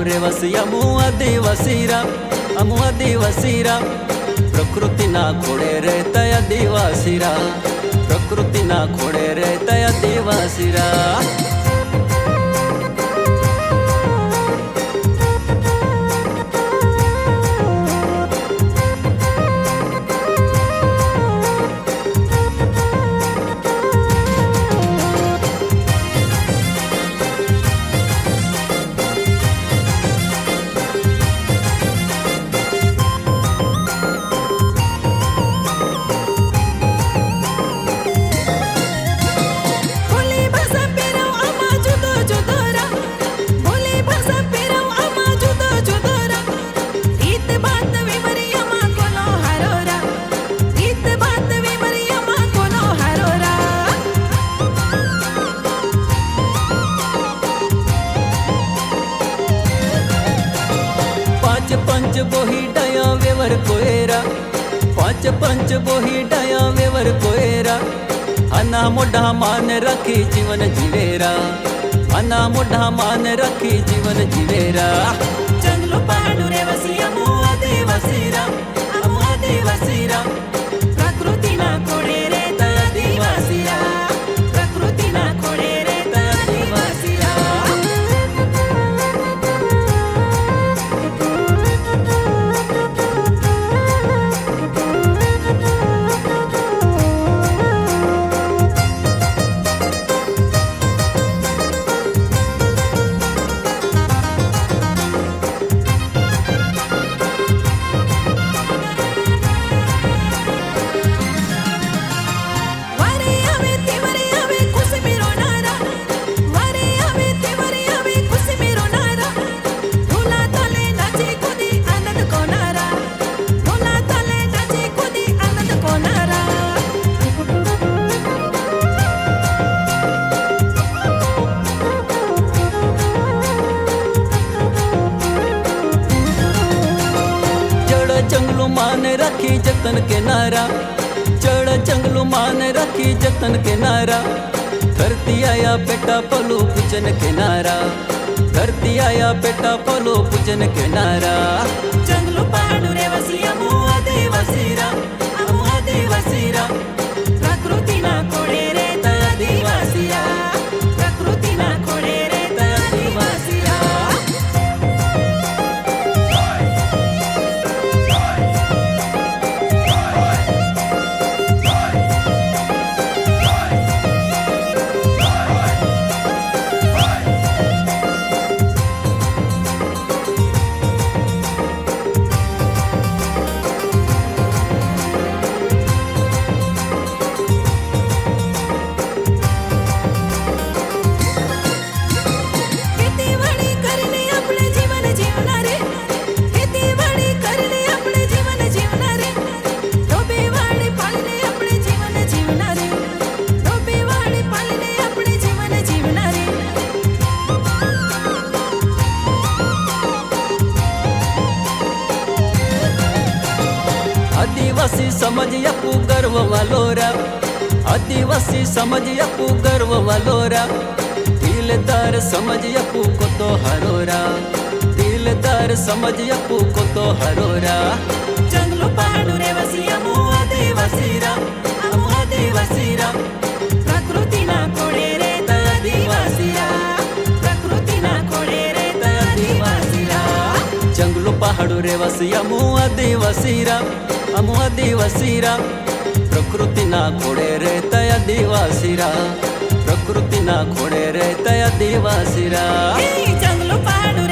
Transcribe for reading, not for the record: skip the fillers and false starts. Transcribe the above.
રેવાસી અમુ આદિવાસીરા પ્રકૃતિના ખોડે રહેતા આદિવાસીરા પ્રકૃતિના ખોડે રહેતા આદિવાસીરા पंच बोही डाया वेवर कोएरा पांच पंच बोही डाया वेवर कोएरा अना मोढ़ा मान रखी जीवन जीवेरा अना मोढ़ा मान रखी जीवन जीवेरा जंगलो पहाड़ू रेवासी अमु आदिवासीरा प्रकृतिना खोडे રહેતા આદિવાસીરા પ્રકૃતિના ખોડે રહેતા આદિવાસીરા जंगलों मान रखी जतन के नारा चढ़ जंगलों मान रखी जतन के नारा धरती आया बेटा पलो पूजन के नारा धरती आया बेटा पलो पूजन के नारा जंगलो पहाड़ू रेवासी अमु आदिवासीरा प्रकृतिना खोडे રહેતા આદિવાસીરા પ્રકૃતિના ખોડે રહેતા આદિવાસીરા आदिवासी समझ अपू गर्व वालोरा आदिवासी समझ अपू गर्व वालोरा दिलदार समझ अपू को तो हरोरा दिलदार समझ अपू को तो हरोरा जंगलो पहाड़ू रेवासी अमु आदिवासीरा प्रकृतिना खोडे રહેતા આદિવાસીરા પ્રકૃતિના ખોડે રહેતા આદિવાસીરા जंगलो पहाड़ू रेवासी अमु आदिवासीरा प्रकृतिना खोडे रहता आदिवासीरा प्रकृतिना खोडे रहता आदिवासीरा जंगलो पहाड़ू